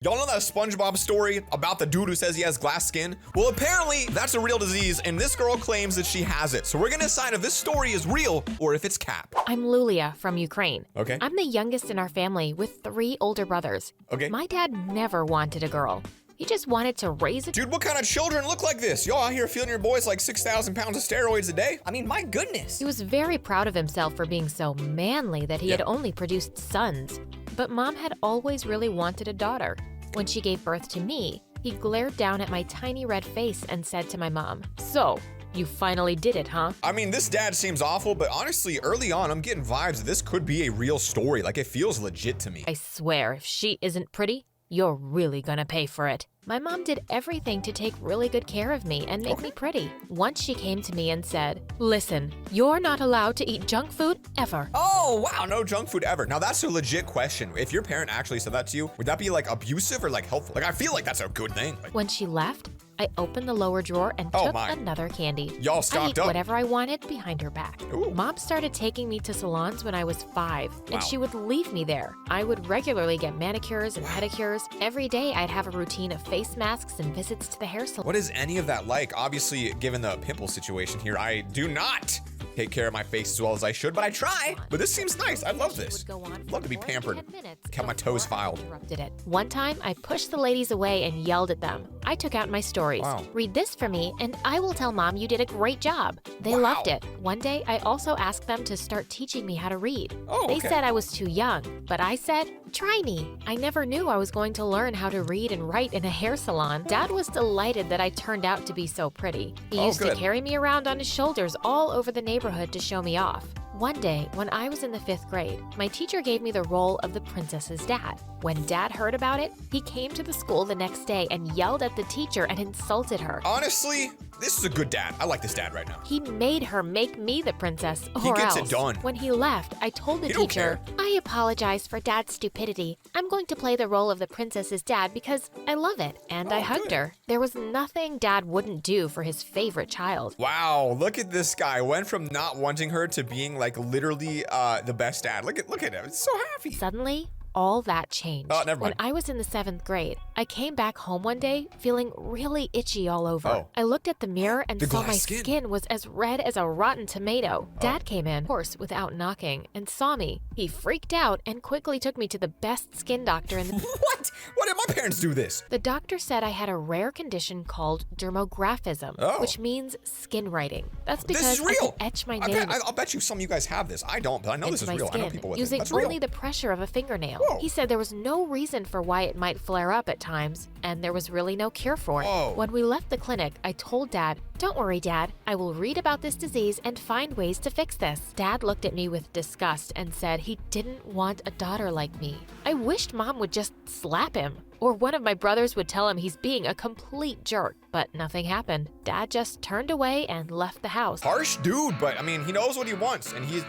Y'all know that SpongeBob story about the dude who says he has glass skin? Well, apparently that's a real disease, and this girl claims that she has it. So we're gonna decide if this story is real or if it's cap. I'm Lulia from Ukraine. Okay. I'm the youngest in our family with 3 older brothers. Okay. My dad never wanted a girl. He just wanted to raise a— Dude, what kind of children look like this? Y'all out here feeling your boys like 6,000 pounds of steroids a day? I mean, my goodness. He was very proud of himself for being so manly that he had only produced sons. But Mom had always really wanted a daughter. When she gave birth to me, he glared down at my tiny red face and said to my mom, "So, you finally did it, huh?" I mean, this dad seems awful, but honestly, early on, I'm getting vibes that this could be a real story. Like, it feels legit to me. I swear, if she isn't pretty, you're really gonna pay for it. My mom did everything to take really good care of me and make me pretty. Once she came to me and said, "Listen, you're not allowed to eat junk food ever." Oh, wow, no junk food ever. Now, that's a legit question. If your parent actually said that to you, would that be like abusive or like helpful? Like, I feel like that's a good thing. Like, When she left, I opened the lower drawer and Oh took my. another candy. Y'all I stocked ate up. whatever I wanted behind her back. Ooh. Mom started taking me to salons when I was 5, Wow. and she would leave me there. I would regularly get manicures and pedicures. Every day, I'd have a routine of face masks and visits to the hair salon. what is any of that like? Obviously, given the pimple situation here, I do not take care of my face as well as I should, but I try. But this seems nice. I love this. Love to be pampered. Kept my toes filed. Interrupted it. One time, I pushed the ladies away and yelled at them. I took out my stories. Wow. Read this for me, and I will tell Mom you did a great job. They Wow. loved it. One day, I also asked them to start teaching me how to read. Oh, They okay. said I was too young, but I said, "Try me." I never knew I was going to learn how to read and write in a hair salon. Dad was delighted that I turned out to be so pretty. He Oh, used to good. carry me around on his shoulders all over the neighborhood to show me off. One day, when I was in the 5th grade, my teacher gave me the role of the princess's dad. When Dad heard about it, he came to the school the next day and yelled at the teacher and insulted her. Honestly, this is a good dad. I like this dad right now. He made her make me the princess, or He gets else. it done. When he left, I told the He don't teacher, "I apologize for Dad's stupidity. I'm going to play the role of the princess's dad because I love it." And I Oh, hugged good. her. There was nothing Dad wouldn't do for his favorite child. Wow, look at this guy. Went from not wanting her to being like literally the best dad. Look at him. It's so happy. Suddenly, all that changed. Oh, never When mind. I was in the 7th grade, I came back home one day feeling really itchy all over. Oh. I looked at the mirror and The saw glass my skin. skin was as red as a rotten tomato. Dad came in, of course, without knocking, and saw me. He freaked out and quickly took me to the best skin doctor in the— What? Why did my parents do this? The doctor said I had a rare condition called dermographism, Oh. which means skin writing. That's This because is I real. can etch my I name I'll bet you some of you guys have this. I don't, but I know this into is my real. I know skin people with it. using That's real. only the pressure of a fingernail. Whoa. He said there was no reason for why it might flare up at times, and there was really no cure for it. Whoa. When we left the clinic, I told Dad, "Don't worry, Dad. I will read about this disease and find ways to fix this." Dad looked at me with disgust and said he didn't want a daughter like me. I wished Mom would just slap him. Or one of my brothers would tell him he's being a complete jerk. But nothing happened. Dad just turned away and left the house. Harsh dude, but I mean, he knows what he wants, and he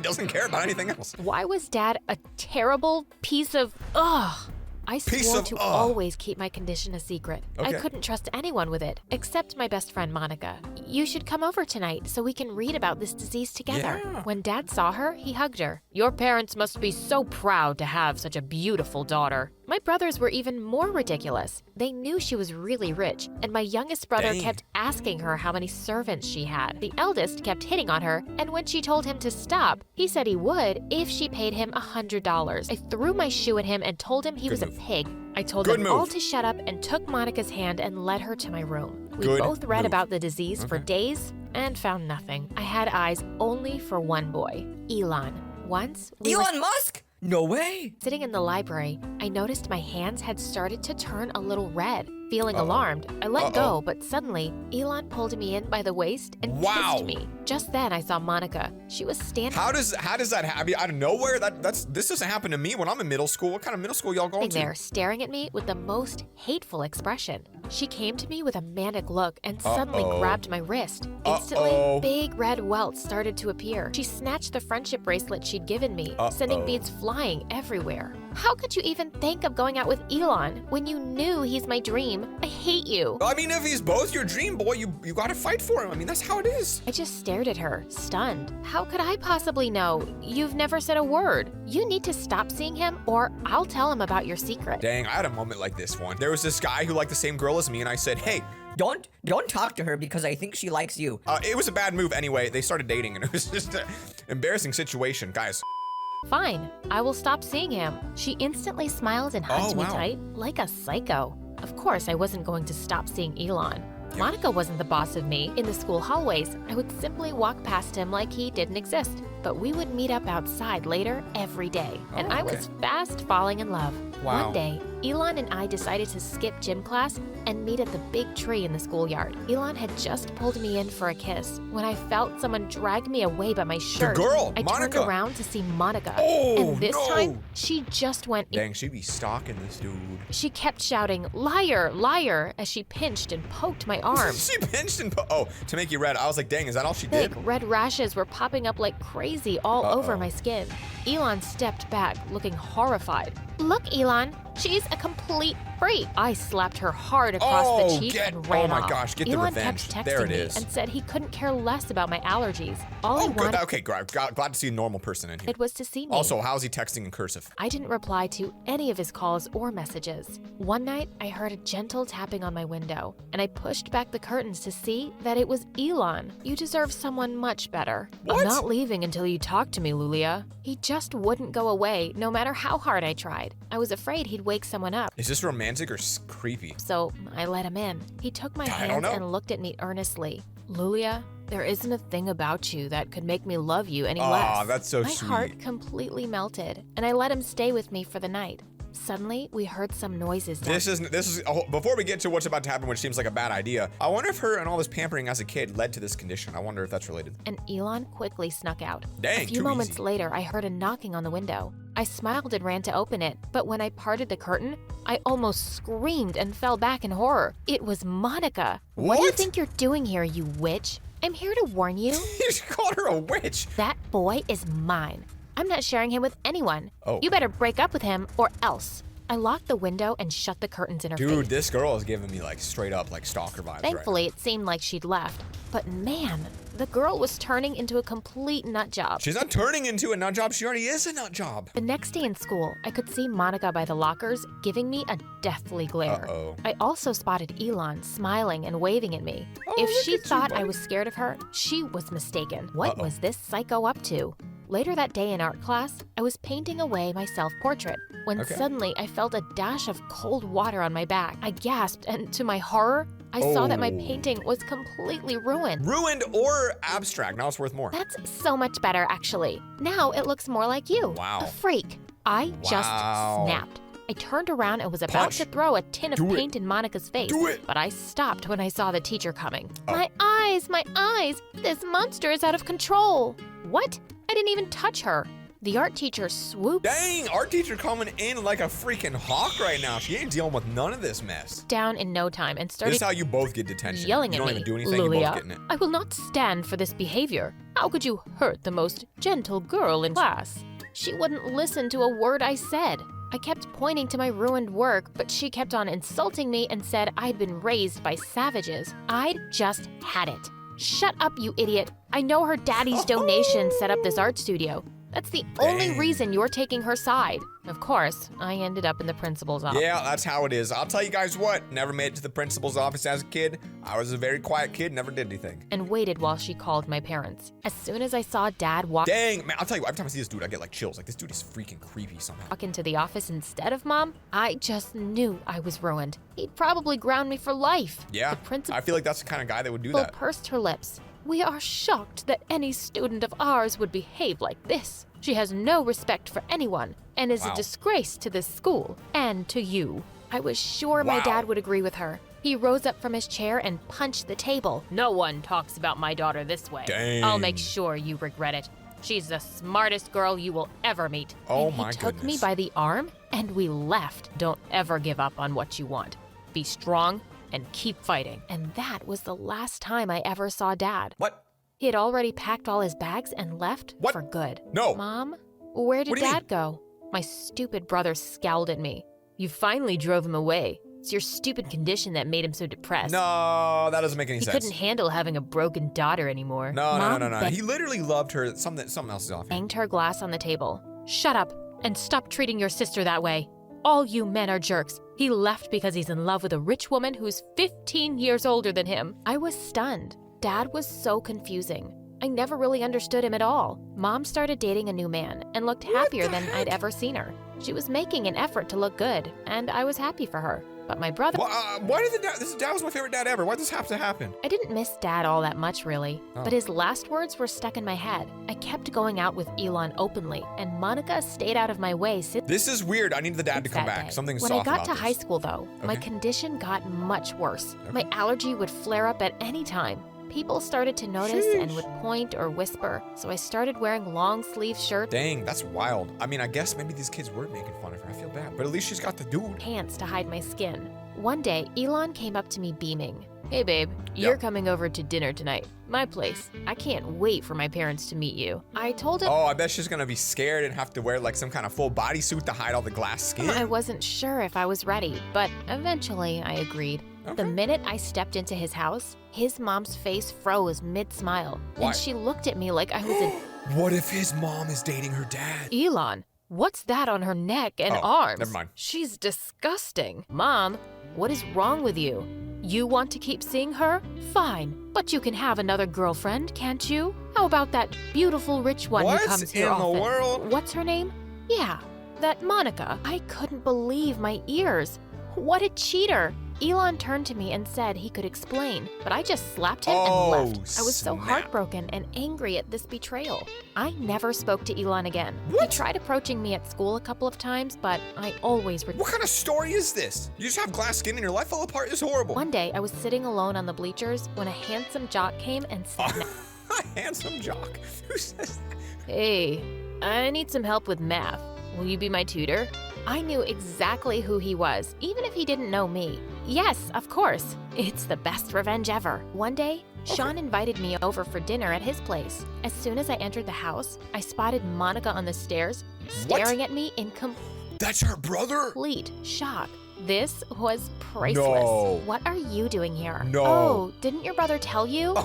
doesn't care about anything else. Why was Dad a terrible piece of ugh? I Piece swore of to ugh. always keep my condition a secret. I Okay. couldn't trust anyone with it, except my best friend Monica. "You should come over tonight so we can read about this disease together." Yeah. When Dad saw her, he hugged her. "Your parents must be so proud to have such a beautiful daughter." My brothers were even more ridiculous. They knew she was really rich, and my youngest brother Dang. kept asking her how many servants she had. The eldest kept hitting on her, and when she told him to stop, he said he would if she paid him $100. I threw my shoe at him and told him he Good was a move. pig. I told Good them all move. to shut up and took Monica's hand and led her to my room. We Good both read move. about the disease for Okay. days and found nothing. I had eyes only for one boy, Elon. Once, we were Elon Musk? No way. sitting in the library, I noticed my hands had started to turn a little red. Feeling Uh-oh. alarmed, I let Uh-oh. go, but suddenly, Elon pulled me in by the waist and Wow. kissed me. Just then, I saw Monica. She was standing How does that happen? Out of nowhere? This doesn't happen to me when I'm in middle school. What kind of middle school y'all going to? there, staring at me with the most hateful expression. She came to me with a manic look and suddenly Uh-oh. grabbed my wrist. Instantly, Uh-oh. big red welts started to appear. She snatched the friendship bracelet she'd given me, sending Uh-oh. beads flying everywhere. How could you even think of going out with Elon when you knew he's my dream? I hate you. I mean, if he's both your dream boy, you gotta fight for him. I mean, that's how it is. I just stared at her, stunned. How could I possibly know? You've never said a word. You need to stop seeing him or I'll tell him about your secret. Dang, I had a moment like this one. There was this guy who liked the same girl as me, and I said, hey, Don't talk to her because I think she likes you. it was a bad move anyway. They started dating, and it was just an embarrassing situation. Guys, Fine, I will stop seeing him. She instantly smiled and hugged me wow. tight, like a psycho. Of course, I wasn't going to stop seeing Elon. Monica wasn't the boss of me. In the school hallways, I would simply walk past him like he didn't exist. But we would meet up outside later every day, and I was fast falling in love. Wow. One day, Elon and I decided to skip gym class and meet at the big tree in the schoolyard. Elon had just pulled me in for a kiss when I felt someone drag me away by my shirt. girl, I Monica. turned around to see Monica. Oh, and this no. time, she just went. dang, she be stalking this dude. She kept shouting, liar, liar, as she pinched and poked my arm. She pinched and to make you red. I was like, dang, is that all she Big did? red rashes were popping up like crazy all over my skin. Elon stepped back, looking horrified. Look, Elon, she's a complete freak. I slapped her hard across the cheek and ran off. Oh my gosh, get the Elon revenge. kept There texting it me is. and said he couldn't care less about my allergies. All I Oh, good. wanted Okay, glad to see a normal person in here. was to see me. Also, how's he texting in cursive? I didn't reply to any of his calls or messages. One night, I heard a gentle tapping on my window, and I pushed back the curtains to see that it was Elon. You deserve someone much better. What? I'm not leaving until you talk to me, Lulia. He just wouldn't go away, no matter how hard I tried. I was afraid he'd wake someone up. Is this romantic or creepy? So I let him in. He took my I don't hand know. and looked at me earnestly. Lulia, there isn't a thing about you that could make me love you any Aw, less. that's so my sweet. heart completely melted, and I let him stay with me for the night. Suddenly, we heard some noises down. This is before we get to what's about to happen, which seems like a bad idea. I wonder if her and all this pampering as a kid led to this condition. I wonder if that's related. And Elon quickly snuck out. Dang, a few too moments easy. later, I heard a knocking on the window. I smiled and ran to open it, but when I parted the curtain, I almost screamed and fell back in horror. It was Monica. What do you What? think you're doing here, you witch? I'm here to warn you. You called her a witch. That boy is mine. I'm not sharing him with anyone. Oh. You better break up with him or else. I locked the window and shut the curtains in her face. Dude, this girl is giving me like straight up like stalker vibes. Thankfully, it seemed like she'd left. But man, the girl was turning into a complete nut job. She's not turning into a nut job. She already is a nut job. The next day in school, I could see Monica by the lockers giving me a deathly glare. Uh-oh. I also spotted Elon smiling and waving at me. Oh, If look she at you, thought I buddy. was scared of her, she was mistaken. What Uh-oh. was this psycho up to? Later that day in art class, I was painting away my self-portrait when Okay. suddenly I felt a dash of cold water on my back. I gasped, and to my horror, I saw that my Oh. painting was completely ruined. Ruined or abstract. Now it's worth more. That's so much better, actually. Now it looks more like you. Wow. A freak. I just Wow. snapped. I turned around and was about Punch. to throw a tin of Do it. paint in Monica's face. Do it. But I stopped when I saw the teacher coming. Oh. My eyes, my eyes! This monster is out of control. What? I didn't even touch her. The art teacher swooped Dang, art teacher coming in like a freaking hawk right now. She ain't dealing with none of this mess. down in no time and This started is how you both get detention. yelling you at don't me. even do anything, you Lulia, both getting it. I will not stand for this behavior. How could you hurt the most gentle girl in class? She wouldn't listen to a word I said. I kept pointing to my ruined work, but she kept on insulting me and said I'd been raised by savages. I'd just had it. Shut up, you idiot. I know her daddy's donation set up this art studio. That's the only Dang. reason you're taking her side. Of course, I ended up in the principal's office. Yeah, that's how it is. I'll tell you guys what, never made it to the principal's office as a kid. I was a very quiet kid, never did anything. And waited while she called my parents. As soon as I saw Dad walk Dang, man, I'll tell you what, every time I see this dude, I get like chills. Like, this dude is freaking creepy somehow. into the office instead of Mom, I just knew I was ruined. He'd probably ground me for life. Yeah, The principal I feel like that's the kind of guy that would do that. pursed her lips. We are shocked that any student of ours would behave like this. She has no respect for anyone and is Wow. a disgrace to this school and to you. I was sure my Wow. dad would agree with her. He rose up from his chair and punched the table. No one talks about my daughter this way. Dang. I'll make sure you regret it. She's the smartest girl you will ever meet. Oh and my he took me goodness. by the arm and we left. Don't ever give up on what you want. Be strong and keep fighting. And that was the last time I ever saw Dad. What? He had already packed all his bags and left What? for good. No. Mom, where did What do you Dad go? My stupid brother scowled at me. You finally drove him away. It's your stupid condition that made him so depressed. No, that doesn't make any He sense. couldn't handle having a broken daughter anymore. No. Mom He literally loved her. Something else is off here. banged her glass on the table. Shut up and stop treating your sister that way. All you men are jerks. He left because he's in love with a rich woman who's 15 years older than him. I was stunned. Dad was so confusing. I never really understood him at all. Mom started dating a new man and looked happier than I'd ever seen her. She was making an effort to look good, and I was happy for her. But my brother... Why did this dad was my favorite dad ever. Why did this have to happen? I didn't miss Dad all that much, really. But his last words were stuck in my head. I kept going out with Elon openly, and Monica stayed out of my way since This is weird. I need the dad to come that back. day. Something's When soft I got about to this. high school, though, my Okay. condition got much worse. Okay. My allergy would flare up at any time. People started to notice and would point or whisper, so I started wearing long-sleeve shirts, Dang, that's wild. I mean, I guess maybe these kids were making fun of her. I feel bad. But at least she's got the dude. pants to hide my skin. One day, Elon came up to me beaming. Hey babe, you're coming over to dinner tonight. My place. I can't wait for my parents to meet you. I told him Oh, I bet she's gonna be scared and have to wear like some kind of full bodysuit to hide all the glass skin. I wasn't sure if I was ready, but eventually I agreed. Okay. The minute I stepped into his house, his mom's face froze mid-smile, Why? and she looked at me like I was What if his mom is dating her dad? Elon, what's that on her neck and Oh, arms? never mind. She's disgusting. Mom, what is wrong with you? You want to keep seeing her? Fine, but you can have another girlfriend, can't you? How about that beautiful rich one What who comes here in the often? world? What's her name? Yeah, that Monica. I couldn't believe my ears. What a cheater. Elon turned to me and said he could explain, but I just slapped him Oh, and left. I was so snap. heartbroken and angry at this betrayal. I never spoke to Elon again. What? He tried approaching me at school a couple of times, but I always What kind of story is this? You just have glass skin and your life fell apart? It's horrible. One day, I was sitting alone on the bleachers when a handsome jock came and said, A handsome jock. Who says that? Hey, I need some help with math. Will you be my tutor? I knew exactly who he was, even if he didn't know me. Yes, of course. It's the best revenge ever. One day, Sean invited me over for dinner at his place. As soon as I entered the house, I spotted Monica on the stairs, staring at me in That's her brother? complete shock. This was priceless. No. What are you doing here? No. Oh, didn't your brother tell you?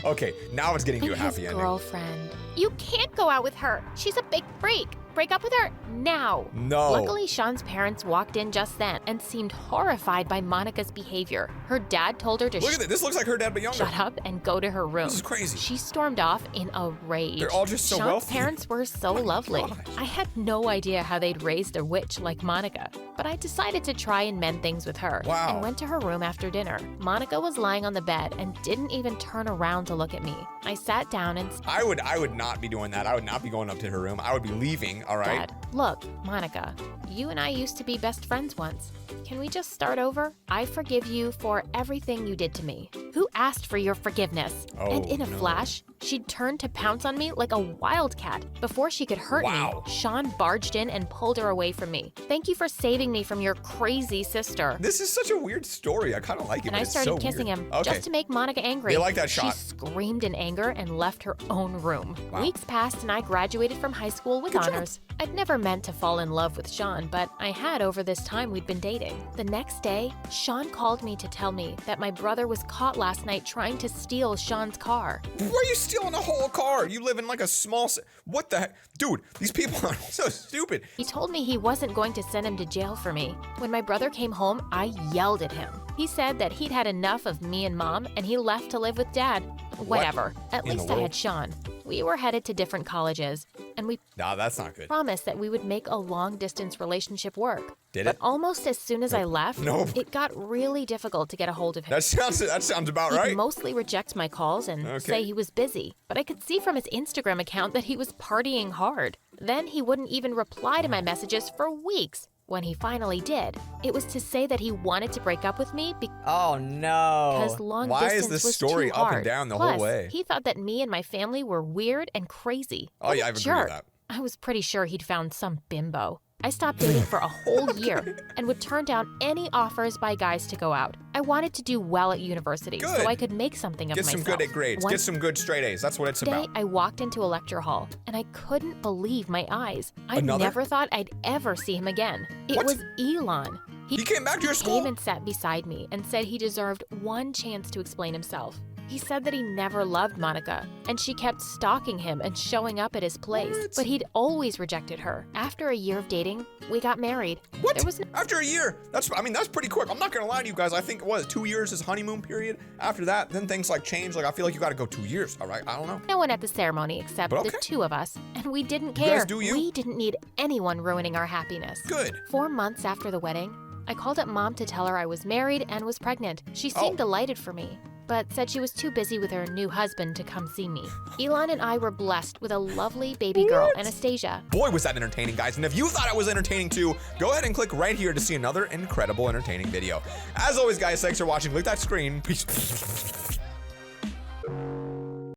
Okay, now it's getting to a I'm happy his ending. girlfriend. You can't go out with her. She's a big freak. Break up with her now. No. Luckily, Sean's parents walked in just then and seemed horrified by Monica's behavior. Her dad told her to Look at this. This looks like her dad, but younger. shut up and go to her room. This is crazy. She stormed off in a rage. They're all just so Sean's wealthy. parents were so lovely. gosh. I had no idea how they'd raised a witch like Monica, but I decided to try and mend things with her Wow. and went to her room after dinner. Monica was lying on the bed and didn't even turn around to look at me. I sat down and I would not be doing that. I would not be going up to her room. I would be leaving, all right? said, "Look, Monica, you and I used to be best friends once. Can we just start over? I forgive you for everything you did to me. Who asked for your forgiveness?" And in a no. flash, she'd turned to pounce on me like a wildcat. Before she could hurt Wow. me, Sean barged in and pulled her away from me. "Thank you for saving me from your crazy sister." This is such a weird story. I kind of like it, And but I it's started so kissing weird. him Okay. just to make Monica angry. They like that shot. She screamed in anger and left her own room. Wow. Weeks passed and I graduated from high school with Good job. honors. I'd never meant to fall in love with Sean, but I had over this time we'd been dating. The next day, Sean called me to tell me that my brother was caught last night trying to steal Sean's car. Why are you stealing a whole car? You live in like a small... What the heck? Dude, these people are so stupid. He told me he wasn't going to send him to jail for me. When my brother came home, I yelled at him. He said that he'd had enough of me and mom and he left to live with dad. Whatever. At in the least I world? had Sean. We were headed to different colleges, and we Nah, that's not good. promised that we would make a long-distance relationship work. Did But it? almost as soon as I left, Nope. it got really difficult to get a hold of him. That sounds about He'd right. mostly reject my calls and Okay. say he was busy, but I could see from his Instagram account that he was partying hard. Then he wouldn't even reply to my messages for weeks. When he finally did, it was to say that he wanted to break up with me Oh no. because long Why is distance this was story too up and hard. down the whole Plus, way? he thought that me and my family were weird and crazy. Oh, What yeah, a I've agreed with jerk. that. I was pretty sure he'd found some bimbo. I stopped dating for a whole year and would turn down any offers by guys to go out. I wanted to do well at university Good. so I could make something of Get myself. some good grades. Get some good straight A's. That's what it's Today, about. I walked into a lecture hall and I couldn't believe my eyes. I Another? never thought I'd ever see him again. It What? was Elon. He came back to your He school? came and sat beside me and said he deserved one chance to explain himself. He said that he never loved Monica, and she kept stalking him and showing up at his place. What? But he'd always rejected her. After a year of dating, we got married. What? There was After a year? That's pretty quick. I'm not gonna lie to you guys. I think, 2 years is honeymoon period? After that, then things like change. Like, I feel like you gotta go 2 years, all right? I don't know. no one at the ceremony except But the okay. two of us, and we didn't You care. guys do you? We didn't need anyone ruining our happiness. Good. 4 months after the wedding, I called up Mom to tell her I was married and was pregnant. She seemed Oh. delighted for me, but said she was too busy with her new husband to come see me. Elon and I were blessed with a lovely baby girl, Anastasia. Boy, was that entertaining, guys. And if you thought it was entertaining too, go ahead and click right here to see another incredible entertaining video. As always, guys, thanks for watching. Click that screen. Peace.